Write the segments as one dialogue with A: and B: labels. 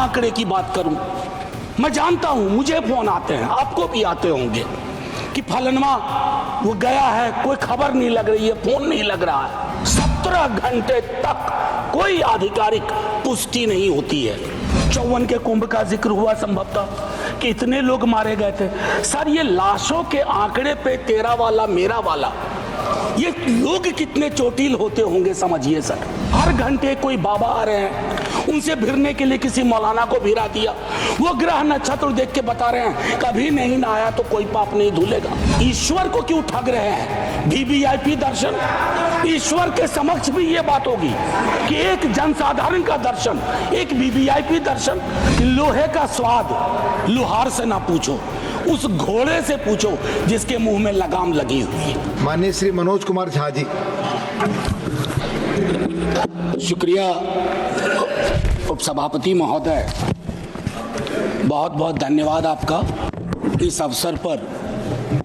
A: आंकड़े की बात करूं? मैं जानता हूं, मुझे फोन आते हैं, आपको भी आते होंगे कि फलनवा वो गया है, कोई खबर नहीं लग रही है, फोन नहीं लग रहा है। 17 घंटे तक कोई आधिकारिक पुष्टि नहीं होती है। 54 के कुंभ का जिक्र हुआ संभवतः कि इतने लोग मारे गए थे। सर, ये लाशों के आंकड़े पे तेरा वाला मेरा वाला, ये लोग कितने चोटिल होते होंगे समझिए सर। हर घंटे कोई बाबा आ रहे हैं, उनसे भिड़ने के लिए किसी मौलाना को भिड़ा दिया, वो ग्रह नक्षत्र देख के बता रहे हैं कभी नहीं ना आया तो कोई पाप नहीं धुलेगा। ईश्वर को क्यों ठग रहे हैं? वीवीआईपी दर्शन, ईश्वर के समक्ष भी ये बात होगी कि एक जनसाधारण का दर्शन, एक वीवीआईपी दर्शन। लोहे का स्वाद लोहार से ना पूछो, उस घोड़े से पूछो जिसके मुंह में लगाम लगी हुई है।
B: माननीय श्री मनोज कुमार झा जी।
A: शुक्रिया उपसभापति महोदय, बहुत बहुत धन्यवाद आपका। इस अवसर पर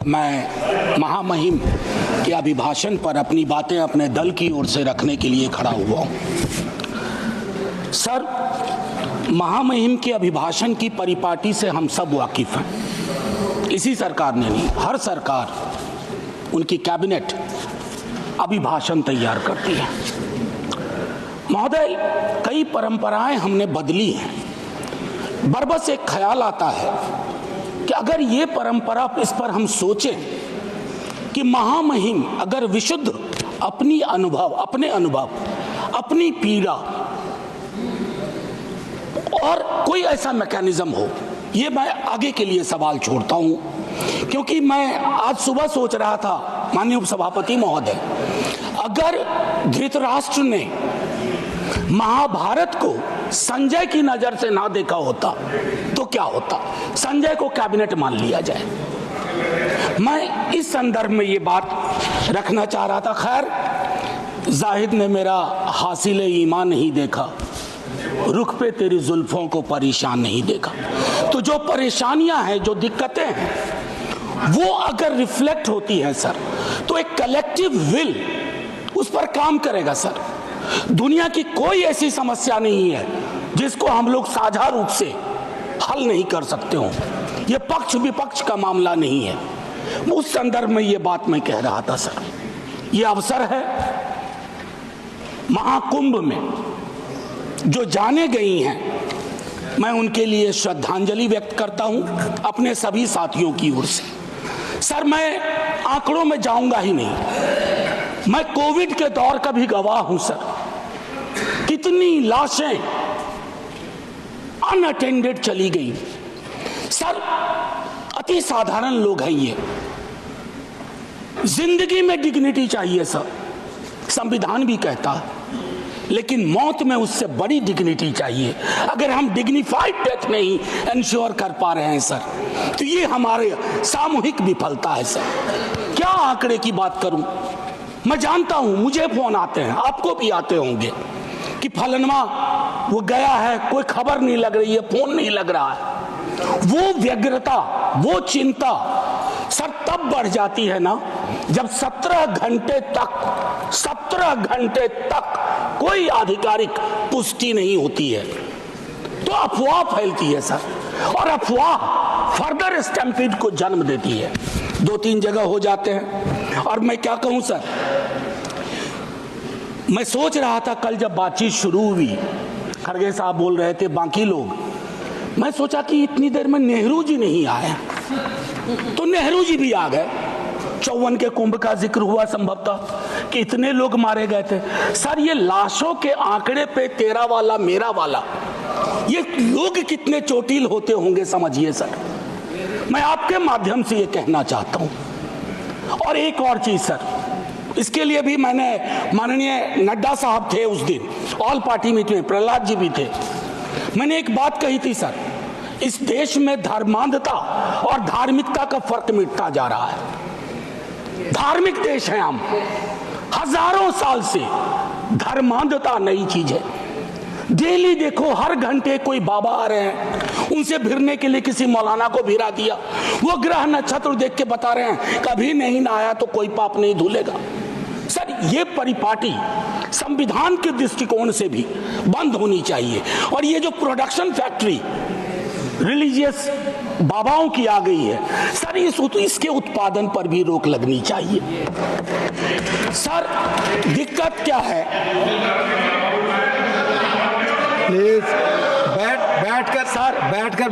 A: मैं महामहिम के अभिभाषण पर अपनी बातें अपने दल की ओर से रखने के लिए खड़ा हुआ हूं। सर, महामहिम के अभिभाषण की परिपाटी से हम सब वाकिफ हैं। इसी सरकार ने नहीं, हर सरकार, उनकी कैबिनेट अभिभाषण तैयार करती है। महोदय, कई परंपराएं हमने बदली हैं। बरबस एक ख्याल आता है कि अगर ये परंपरा, इस पर हम सोचें कि महामहिम अगर विशुद्ध अपने अनुभव, अपनी पीड़ा और कोई ऐसा मैकेनिज्म हो, ये मैं आगे के लिए सवाल छोड़ता हूं, क्योंकि मैं आज सुबह सोच रहा था माननीय उपसभापति महोदय, अगर धृतराष्ट्र ने महाभारत को संजय की नजर से ना देखा होता तो क्या होता? संजय को कैबिनेट मान लिया जाए। मैं इस संदर्भ में ये बात रखना चाह रहा था। खैर, जाहिद ने मेरा हासिल ईमान नहीं देखा, रुख पे तेरी जुल्फों को परेशान नहीं देखा। तो जो परेशानियां हैं, जो दिक्कतें हैं, वो अगर रिफ्लेक्ट होती हैं सर, तो एक कलेक्टिव विल उस पर काम करेगा सर। दुनिया की कोई ऐसी समस्या नहीं है जिसको हम लोग साझा रूप से हल नहीं कर सकते हो। ये पक्ष विपक्ष का मामला नहीं है। उस संदर्भ में ये बात मैं कह रहा था सर। ये अवसर है, महाकुंभ में जो जाने गई हैं, मैं उनके लिए श्रद्धांजलि व्यक्त करता हूं अपने सभी साथियों की ओर से। सर, मैं आंकड़ों में जाऊंगा ही नहीं। मैं कोविड के दौर का भी गवाह हूं सर। कितनी लाशें अनअटेंडेड चली गई सर। अति साधारण लोग हैं ये। जिंदगी में डिग्निटी चाहिए सर, संविधान भी कहता है, लेकिन मौत में उससे बड़ी डिग्निटी चाहिए। अगर हम डिग्निफाइड डेथ नहीं इंश्योर कर पा रहे हैं सर, तो ये हमारे सामूहिक विफलता है सर। क्या आंकड़े की बात करूं? मैं जानता हूं, मुझे फोन आते हैं, आपको भी आते होंगे कि फलनवा वो गया है, कोई खबर नहीं लग रही है, फोन नहीं लग रहा है। वो व्यग्रता, वो चिंता सर तब बढ़ जाती है ना, जब 17 घंटे तक कोई आधिकारिक पुष्टि नहीं होती है, तो अफवाह फैलती है सर। और अफवाह फर्दर स्टैम्पीड को जन्म देती है। 2-3 जगह हो जाते हैं। और मैं क्या कहूं सर, मैं सोच रहा था कल जब बातचीत शुरू हुई, खड़गे साहब बोल रहे थे, बाकी लोग, मैं सोचा कि इतनी देर में नेहरू जी नहीं आए, तो नेहरू जी भी आ गए। 54 के कुंभ का जिक्र हुआ संभवतः कि इतने लोग मारे गए थे। सर, ये लाशों के आंकड़े पे तेरा वाला मेरा वाला, ये लोग कितने चोटिल होते होंगे समझिए सर। मैं आपके माध्यम से ये कहना चाहता हूं। और एक और चीज सर, इसके लिए भी मैंने, माननीय नड्डा साहब थे उस दिन ऑल पार्टी मीटिंग में, प्रहलाद जी भी थे, मैंने एक बात कही थी सर, इस देश में धर्मांधता और धार्मिकता का फर्क मिटता जा रहा है। धार्मिक देश है हम, हजारों साल से धर्मांधता नई चीज है। डेली देखो, हर घंटे कोई बाबा आ रहे हैं, उनसे भिड़ने के लिए किसी मौलाना को भिड़ा दिया, वो ग्रह नक्षत्र देख के बता रहे हैं कभी नहीं ना आया तो कोई पाप नहीं धुलेगा। सर, ये परिपाटी संविधान के दृष्टिकोण से भी बंद होनी चाहिए। और ये जो प्रोडक्शन फैक्ट्री रिलीजियस बाबाओं की आ गई है सर, इसके उत्पादन पर भी रोक लगनी चाहिए। सर दिक्कत क्या है?
B: प्लीज बैठकर सर, बैठकर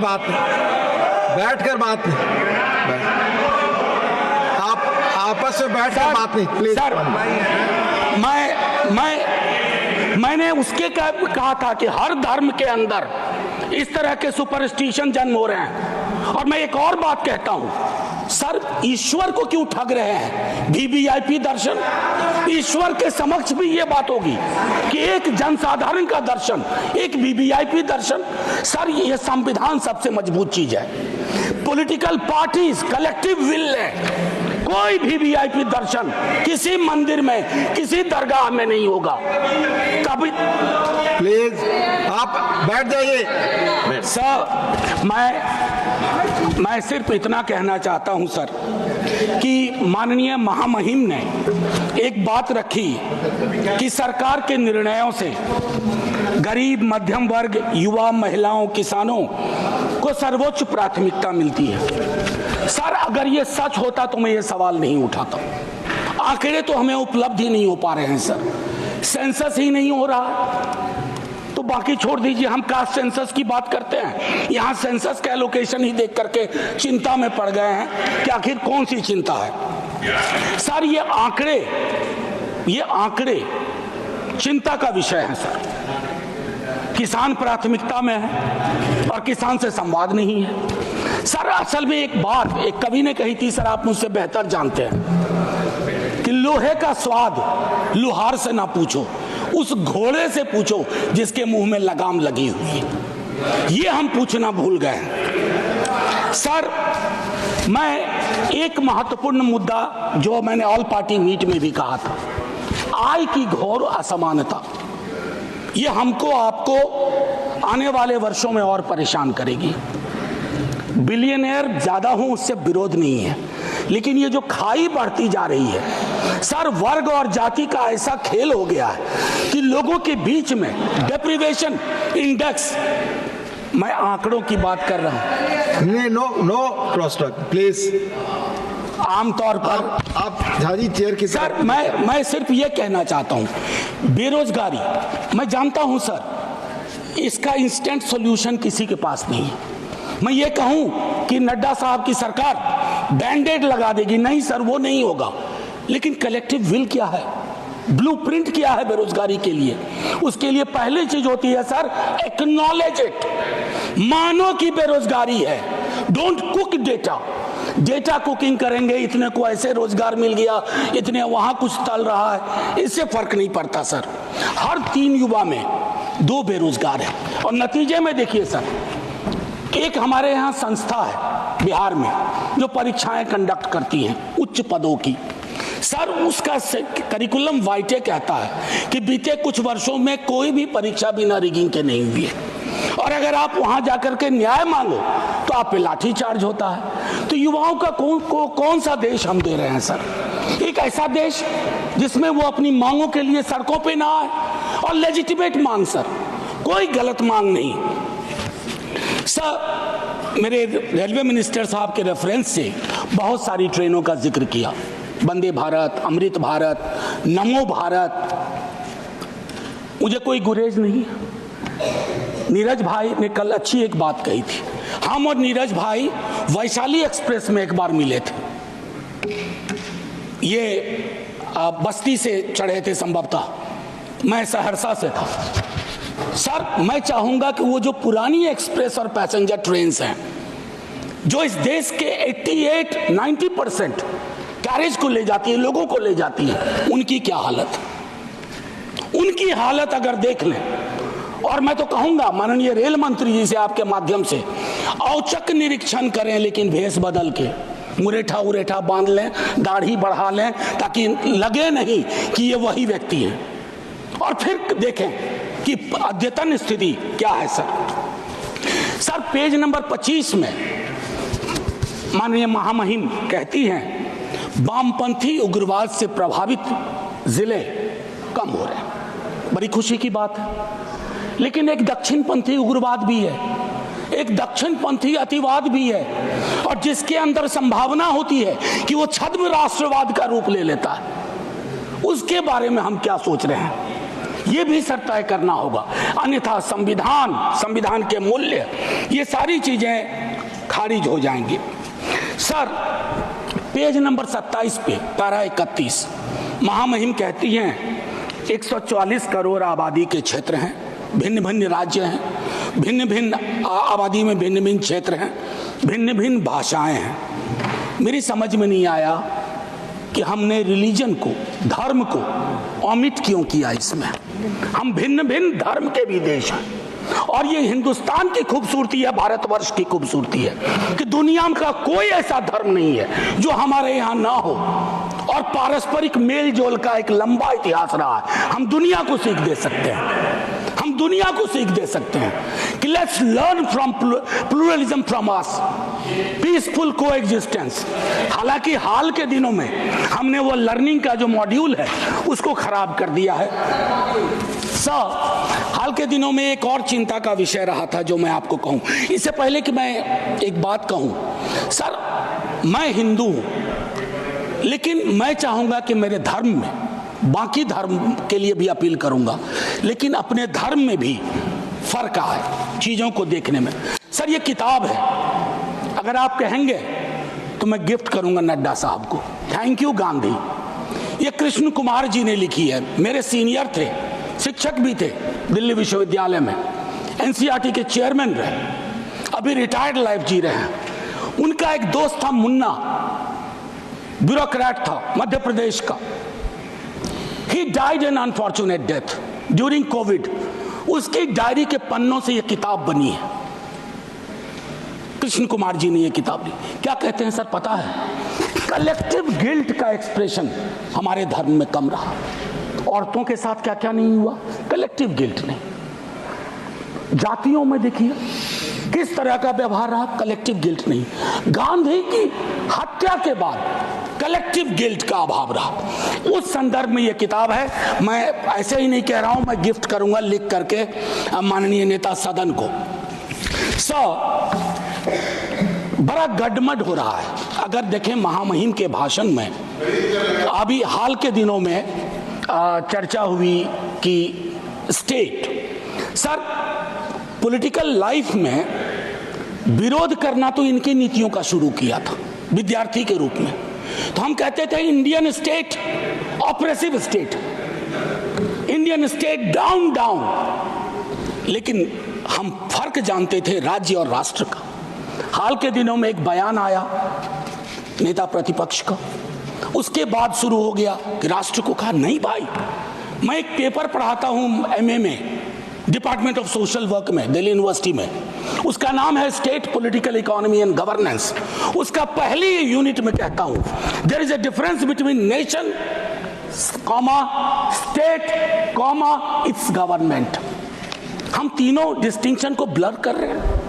B: बात नहीं, आप आपस में बैठकर बात नहीं प्लीज।
A: सर मैंने उसके कहा था कि हर धर्म के अंदर इस तरह के सुपरस्टिशन जन्म हो रहे हैं। और मैं एक और बात कहता हूं सर, ईश्वर को क्यों ठग रहे हैं? वीवीआईपी दर्शन, ईश्वर के समक्ष भी ये बात होगी कि एक जनसाधारण का दर्शन, एक वीवीआईपी दर्शन। सर ये संविधान सबसे मजबूत चीज है। पॉलिटिकल पार्टीज कलेक्टिव विल है, कोई भी वीआईपी दर्शन किसी मंदिर में, किसी दरगाह में नहीं होगा कभी।
B: प्लीज आप बैठ जाइए।
A: सर मैं सिर्फ इतना कहना चाहता हूं सर कि माननीय महामहिम ने एक बात रखी कि सरकार के निर्णयों से गरीब, मध्यम वर्ग, युवा, महिलाओं, किसानों को सर्वोच्च प्राथमिकता मिलती है। सर अगर ये सच होता तो मैं ये सवाल नहीं उठाता। आंकड़े तो हमें उपलब्ध ही नहीं हो पा रहे हैं सर, सेंसस ही नहीं हो रहा, तो बाकी छोड़ दीजिए। हम कास्ट सेंसस की बात करते हैं, यहाँ सेंसस का एलोकेशन ही देख करके चिंता में पड़ गए हैं कि आखिर कौन सी चिंता है। सर ये आंकड़े चिंता का विषय है सर। किसान प्राथमिकता में है और किसान से संवाद नहीं है। सर असल में एक बात एक कवि ने कही थी सर, आप मुझसे बेहतर जानते हैं कि लोहे का स्वाद लोहार से ना पूछो, उस घोड़े से पूछो जिसके मुंह में लगाम लगी हुई है। ये हम पूछना भूल गए। सर मैं एक महत्वपूर्ण मुद्दा जो मैंने ऑल पार्टी मीट में भी कहा था, आय की घोर असमानता, ये हमको आपको आने वाले वर्षों में और परेशान करेगी। बिलियनियर ज्यादा हो उससे विरोध नहीं है, लेकिन ये जो खाई बढ़ती जा रही है सर, वर्ग और जाति का ऐसा खेल हो गया है कि लोगों के बीच में डेप्रिवेशन इंडेक्स, मैं आंकड़ों की बात कर रहा हूं।
B: No cross talk please.
A: आमतौर पर
B: आप झाजी चेयर की
A: सर मैं सिर्फ ये कहना चाहता हूं, बेरोजगारी मैं जानता हूं सर, इसका इंस्टेंट सॉल्यूशन किसी के पास नहीं है। मैं ये कहूं कि नड्डा साहब की सरकार बैंडेड लगा देगी, नहीं सर वो नहीं होगा। लेकिन कलेक्टिव विल क्या है, ब्लूप्रिंट क्या है बेरोजगारी के लिए? उसके लिए पहली चीज होती है सर, एक्नॉलेज इट, मानो कि बेरोजगारी है। डोंट कुक डेटा कुकिंग करेंगे, इतने को ऐसे रोजगार मिल गया, इतने वहां कुछ चल रहा है, इससे फर्क नहीं पड़ता सर। हर 3 युवा में 2 बेरोजगार है। और नतीजे में देखिए सर, एक हमारे यहाँ संस्था है बिहार में जो परीक्षाएं कंडक्ट करती हैं उच्च पदों की सर, उसका करिकुलम वाइटे कहता है कि बीते कुछ वर्षों में कोई भी परीक्षा बिना रिगिंग के नहीं हुई है। और अगर आप वहां जाकर के न्याय मांगो तो आप पे लाठी चार्ज होता है। तो युवाओं का कौन सा देश हम दे रहे हैं सर? एक ऐसा देश जिसमें वो अपनी मांगों के लिए सड़कों पे ना आए, और लेजिटिमेट मांग सर, कोई गलत मांग नहीं सर। मेरे रेलवे मिनिस्टर साहब के रेफरेंस से बहुत सारी ट्रेनों का जिक्र किया, वंदे भारत, अमृत भारत, नमो भारत, मुझे कोई गुरेज नहीं। नीरज भाई ने कल अच्छी एक बात कही थी, हम और नीरज भाई वैशाली एक्सप्रेस में एक बार मिले थे, ये बस्ती से चढ़े थे संभवतः, मैं सहरसा से था सर। मैं चाहूंगा कि वो जो पुरानी एक्सप्रेस और पैसेंजर ट्रेन्स हैं जो इस देश के 88-90% कैरेज को ले जाती है, लोगों को ले जाती है, उनकी क्या हालत, उनकी हालत अगर देख लें। और मैं तो कहूंगा माननीय रेल मंत्री जी से आपके माध्यम से औचक निरीक्षण करें, लेकिन भेष बदल के, मुरेठा उरेठा बांध लें, दाढ़ी बढ़ा लें, ताकि लगे नहीं कि ये वही व्यक्ति हैं। और फिर देखें कि अद्यतन स्थिति क्या है सर। पेज नंबर 25 में माननीय महामहिम कहती हैं वामपंथी उग्रवाद से प्रभावित जिले कम हो रहे हैं। बड़ी खुशी की बात है। लेकिन एक दक्षिणपंथी उग्रवाद भी है, एक दक्षिणपंथी अतिवाद भी है, और जिसके अंदर संभावना होती है कि वो छद्म राष्ट्रवाद का रूप ले लेता है। उसके बारे में हम क्या सोच रहे हैं, ये भी सर तय करना होगा। अन्यथा संविधान के मूल्य, ये सारी चीजें खारिज हो जाएंगी। सर, पेज नंबर 27 पे पैरा 31 महामहिम कहती हैं 144 करोड़ आबादी के क्षेत्र हैं, भिन्न भिन्न राज्य हैं, भिन्न भिन्न आबादी में भिन्न भिन्न क्षेत्र हैं, भिन्न भिन्न भाषाएं हैं। मेरी समझ में नहीं आया कि हमने रिलीजन को, धर्म को ओमिट क्यों किया इसमें। हम भिन्न भिन्न धर्म के भी देश हैं, और ये हिंदुस्तान की खूबसूरती है, भारतवर्ष की खूबसूरती है कि दुनिया का कोई ऐसा धर्म नहीं है जो हमारे यहाँ ना हो, और पारस्परिक मेल जोल का एक लंबा इतिहास रहा है। हम दुनिया को सीख दे सकते हैं, हम दुनिया को सीख दे सकते हैं कि let's learn from pluralism from us, peaceful coexistence. हालांकि हाल के दिनों में हमने वो लर्निंग का जो मॉड्यूल है उसको खराब कर दिया है। हाल के दिनों में एक और चिंता का विषय रहा था जो मैं आपको कहूं। इससे पहले कि मैं एक बात कहूं, सर, मैं हिंदू हूं, लेकिन मैं चाहूंगा कि मेरे धर्म में, बाकी धर्म के लिए भी अपील करूंगा, लेकिन अपने धर्म में भी फर्क आए चीजों को देखने में। सर, ये किताब है, अगर आप कहेंगे तो मैं गिफ्ट करूंगा नड्डा साहब को। Thank you Gandhi. ये कृष्ण कुमार जी ने लिखी है, मेरे सीनियर थे, शिक्षक भी थे दिल्ली विश्वविद्यालय में, एनसीईआरटी के चेयरमैन रहे, अभी रिटायर्ड लाइफ जी रहे हैं। उनका एक दोस्त था मुन्ना, ब्यूरोक्रेट था मध्य प्रदेश का। He died an unfortunate death during Covid. उसकी डायरी के पन्नों से यह किताब बनी है। कृष्ण कुमार जी ने यह किताब ली। क्या कहते हैं सर, पता है, कलेक्टिव गिल्ट का एक्सप्रेशन हमारे धर्म में कम रहा। औरतों के साथ क्या क्या नहीं हुआ, कलेक्टिव गिल्ट नहीं। जातियों में देखिए किस तरह का व्यवहार रहा, कलेक्टिव गिल्ट नहीं। गांधी की हत्या के बाद कलेक्टिव गिल्ट का अभाव रहा। उस संदर्भ में यह किताब है। मैं ऐसे ही नहीं कह रहा हूं, मैं गिफ्ट करूंगा लिख करके माननीय नेता सदन को। बड़ा गडमड हो रहा है। अगर देखें महामहिम के भाषण में, अभी हाल के दिनों में चर्चा हुई कि स्टेट, सर, पॉलिटिकल लाइफ में विरोध करना तो इनकी नीतियों का शुरू किया था विद्यार्थी के रूप में। तो हम कहते थे Indian state oppressive state, Indian state down down, लेकिन हम फर्क जानते थे राज्य और राष्ट्र का। हाल के दिनों में एक बयान आया नेता प्रतिपक्ष का, उसके बाद शुरू हो गया कि राष्ट्र को कहा नहीं भाई। मैं एक पेपर पढ़ाता हूं एमए में, डिपार्टमेंट ऑफ सोशल वर्क में, दिल्ली यूनिवर्सिटी में, उसका नाम है state political economy and governance. उसका पहली यूनिट में कहता हूं there is a difference between nation comma state comma its government. हम तीनों डिस्टिंक्शन को ब्लर कर रहे हैं।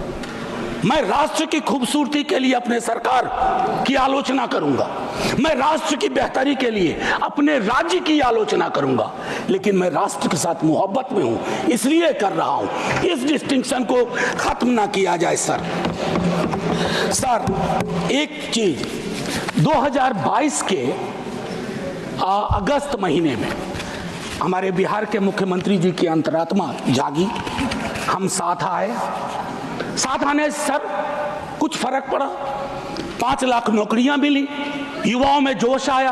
A: मैं राष्ट्र की खूबसूरती के लिए अपने सरकार की आलोचना करूंगा, मैं राष्ट्र की बेहतरी के लिए अपने राज्य की आलोचना करूंगा, लेकिन मैं राष्ट्र के साथ मोहब्बत में हूं इसलिए कर रहा हूं। इस डिस्टिंक्शन को खत्म ना किया जाए सर। एक चीज, 2022 के अगस्त महीने में हमारे बिहार के मुख्यमंत्री जी की अंतरात्मा जागी, हम साथ आए। साथ आने सर कुछ फर्क पड़ा, 5 लाख नौकरियां मिली, युवाओं में जोश आया।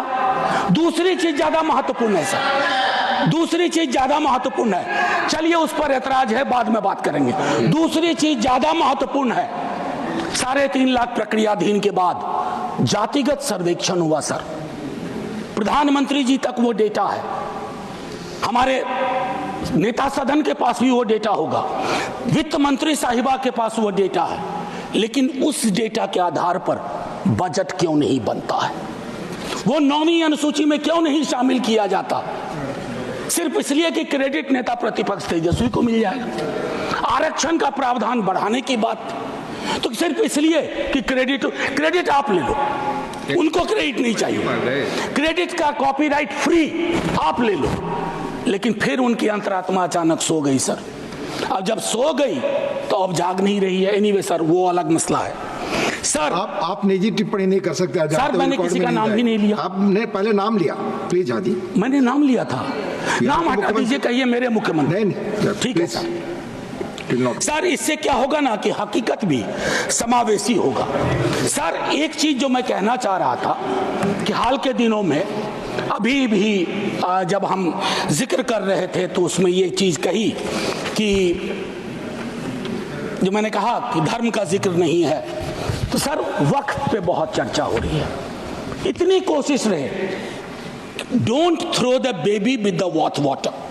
A: दूसरी चीज ज्यादा महत्वपूर्ण है सर, दूसरी चीज ज्यादा महत्वपूर्ण है, चलिए उस पर ऐतराज है, बाद में बात करेंगे। दूसरी चीज ज्यादा महत्वपूर्ण है, 3.5 लाख प्रक्रियाधीन के बाद जातिगत सर्वेक्षण हुआ सर। प्रधानमंत्री जी तक वो डेटा है, हमारे नेता सदन के पास भी वो डेटा होगा, वित्त मंत्री साहिबा के पास वो डेटा है, लेकिन उस डेटा के आधार पर बजट क्यों नहीं बनता है, वो 9वीं अनुसूची में क्यों नहीं शामिल किया जाता? सिर्फ इसलिए कि क्रेडिट नेता प्रतिपक्ष तेजस्वी को मिल जाएगा। आरक्षण का प्रावधान बढ़ाने की बात तो सिर्फ इसलिए कि क्रेडिट आप ले लो, उनको क्रेडिट नहीं चाहिए, क्रेडिट का कॉपीराइट फ्री आप ले लो, लेकिन फिर उनकी अंतरात्मा अचानक सो गई सर। अब जब सो गई तो अब जाग नहीं रही है। एनीवे सर, वो अलग मसला है सर।
B: आप निजी टिप्पणी नहीं कर सकते
A: सर, मैंने किसी का नाम भी नहीं लिया।
B: आपने पहले नाम लिया, प्लीज हादी।
A: मैंने नाम लिया था। नाम हटा दीजिए, कहिए मेरे मुख्यमंत्री।
B: नहीं,
A: ठीक है सर। सर, इससे क्या होगा ना कि हकीकत भी समावेशी होगा। सर, एक चीज जो मैं कहना चाह रहा था कि हाल के दिनों में अभी भी जब हम जिक्र कर रहे थे तो उसमें ये चीज कही कि जो मैंने कहा कि धर्म का जिक्र नहीं है, तो सर वक्त पे बहुत चर्चा हो रही है। इतनी कोशिश रहे, don't throw the baby with the bath water.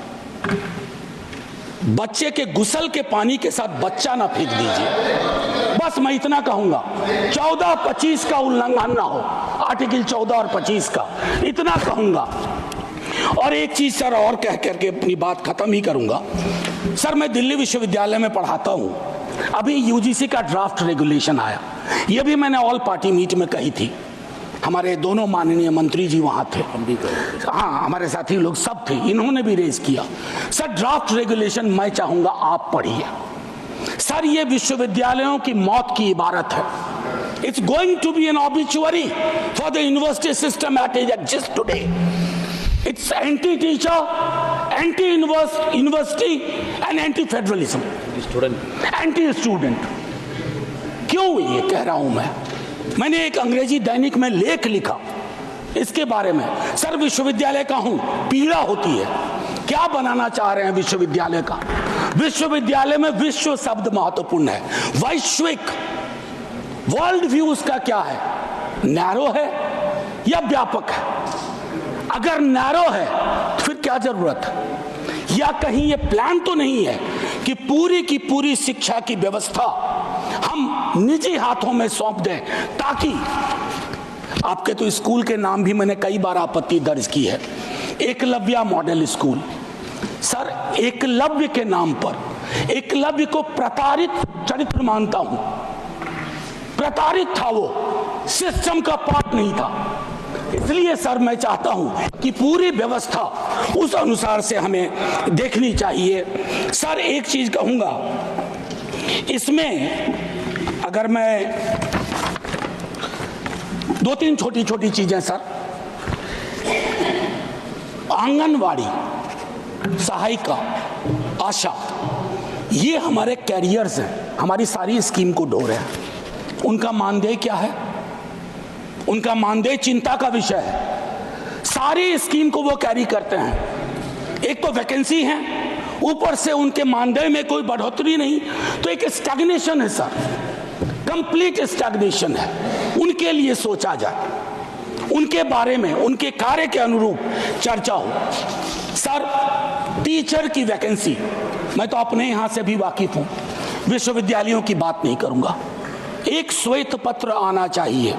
A: बच्चे के गुसल के पानी के साथ बच्चा ना फेंक दीजिए। बस मैं इतना कहूंगा, 14-25 का उल्लंघन ना हो, आर्टिकल 14 और 25 का, इतना कहूंगा। और एक चीज सर और कह करके अपनी बात खत्म ही करूंगा। सर, मैं दिल्ली विश्वविद्यालय में पढ़ाता हूं। अभी यूजीसी का ड्राफ्ट रेगुलेशन आया, यह भी मैंने ऑल पार्टी मीट में कही थी। हमारे दोनों माननीय मंत्री जी वहां थे, हाँ, हमारे साथी लोग सब थे, इन्होंने भी रेज किया। सर, ड्राफ्ट रेगुलेशन मैं चाहूंगा आप पढ़िए। सर, ये विश्वविद्यालयों की मौत की इबारत है। It's going to be an obituary for the university system at it exist today. It's anti teacher, anti university and anti federalism, anti student. क्यों ये कह रहा हूं मैंने एक अंग्रेजी दैनिक में लेख लिखा इसके बारे में। सर, विश्वविद्यालय का हूं, पीड़ा होती है। क्या बनाना चाह रहे हैं विश्वविद्यालय का? विश्वविद्यालय में विश्व शब्द महत्वपूर्ण है। वैश्विक वर्ल्ड व्यू उसका क्या है? नैरो है या व्यापक है? अगर नैरो है तो फिर क्या जरूरत है? या कहीं ये प्लान तो नहीं है कि पूरी की पूरी शिक्षा की व्यवस्था हम निजी हाथों में सौंप दें, ताकि आपके तो स्कूल के नाम भी मैंने कई बार आपत्ति दर्ज की है, Eklavya model school. Sir, Eklavya के नाम पर, एकलव्य को प्रताड़ित चरित्र मानता हूं। प्रताड़ित था वो, सिस्टम का पार्ट नहीं था। इसलिए सर मैं चाहता हूं कि पूरी व्यवस्था उस अनुसार से हमें देखनी चाहिए। सर, एक चीज कहूंगा इसमें, अगर मैं 2-3 छोटी छोटी चीजें सर, आंगनवाड़ी, सहायिका, आशा, ये हमारे कैरियर्स हैं, हमारी सारी स्कीम को ढो रहे हैं। उनका मानदेय क्या है? उनका मानदेय चिंता का विषय है। सारी स्कीम को वो कैरी करते हैं। एक तो वैकेंसी है, ऊपर से उनके मानदेय में कोई बढ़ोतरी नहीं, तो एक स्टैग्नेशन है सर, कंप्लीट स्टैग्नेशन है। उनके लिए सोचा जाए, उनके बारे में, उनके कार्य के अनुरूप चर्चा हो। सर, टीचर की वैकेंसी, मैं तो अपने यहां से भी वाकिफ हूं, विश्वविद्यालयों की बात नहीं करूंगा। एक श्वेत पत्र आना चाहिए,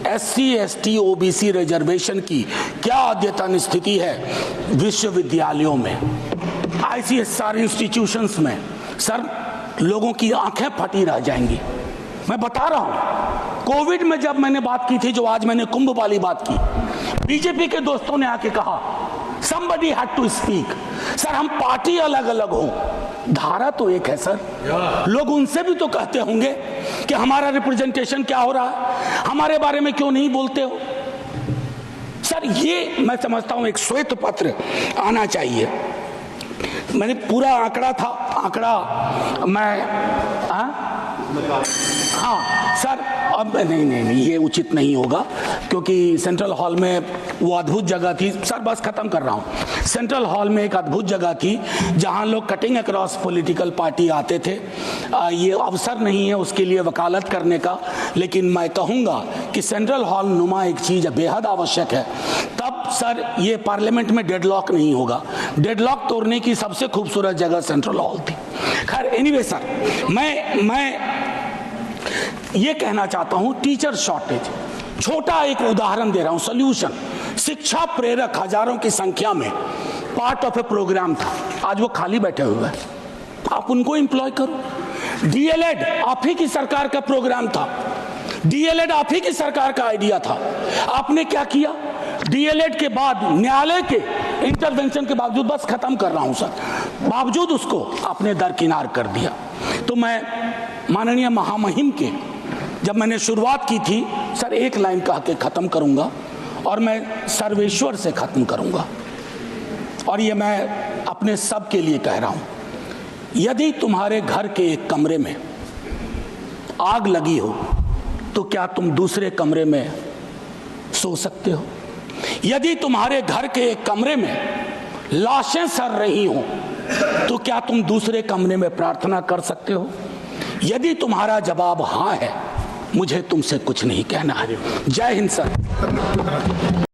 A: SC, ST, OBC रिजर्वेशन की क्या अद्यतन स्थिति है विश्वविद्यालयों में, ICSR इंस्टीट्यूशंस में। सर, लोगों की आंखें फटी रह जाएंगी। मैं बता रहा हूं, कोविड में जब मैंने बात की थी, जो आज मैंने कुंभ वाली बात की, बीजेपी के दोस्तों ने आके कहा somebody had to speak। Sir, हम पार्टी अलग अलग हो, धारा तो एक है सर। लोग उनसे भी तो कहते होंगे कि हमारा रिप्रेजेंटेशन क्या हो रहा है, हमारे बारे में क्यों नहीं बोलते हो? सर, ये मैं समझता हूं एक श्वेत पत्र आना चाहिए। मैंने पूरा आंकड़ा मैं हाँ सर, अब नहीं, ये उचित नहीं होगा, क्योंकि सेंट्रल हॉल में वो अद्भुत जगह थी। सर, बस खत्म कर रहा हूँ। सेंट्रल हॉल में एक अद्भुत जगह थी जहाँ लोग कटिंग अक्रॉस पॉलिटिकल पार्टी आते थे। ये अवसर नहीं है उसके लिए वकालत करने का, लेकिन मैं कहूँगा कि सेंट्रल हॉल नुमा एक चीज़ बेहद आवश्यक है। तब सर ये पार्लियामेंट में डेडलॉक नहीं होगा। डेडलॉक तोड़ने की सबसे खूबसूरत जगह सेंट्रल हॉल थी। खैर, एनीवे सर, मैं ये कहना चाहता हूं, टीचर शॉर्टेज, छोटा एक उदाहरण दे रहा हूं, सॉल्यूशन। शिक्षा प्रेरक हजारों की संख्या में पार्ट ऑफ ए प्रोग्राम था, आज वो खाली बैठे हुए हैं, आप उनको एम्प्लॉय करो। डीएलएड आप ही की सरकार का प्रोग्राम था, डीएलएड आप ही की सरकार का आइडिया था। आपने क्या किया? डीएलएड के बाद न्यायालय के इंटरवेंशन के बावजूद, बस खत्म कर रहा हूं सर, बावजूद उसको आपने दरकिनार कर दिया। तो मैं माननीय महामहिम के, जब मैंने शुरुआत की थी सर, एक लाइन कह के खत्म करूंगा और मैं सर्वेश्वर से खत्म करूंगा, और ये मैं अपने सब के लिए कह रहा हूं, यदि तुम्हारे घर के एक कमरे में आग लगी हो तो क्या तुम दूसरे कमरे में सो सकते हो? यदि तुम्हारे घर के एक कमरे में लाशें सड़ रही हो तो क्या तुम दूसरे कमरे में प्रार्थना कर सकते हो? यदि तुम्हारा जवाब हाँ है, मुझे तुमसे कुछ नहीं कहना है। जय हिंद सर।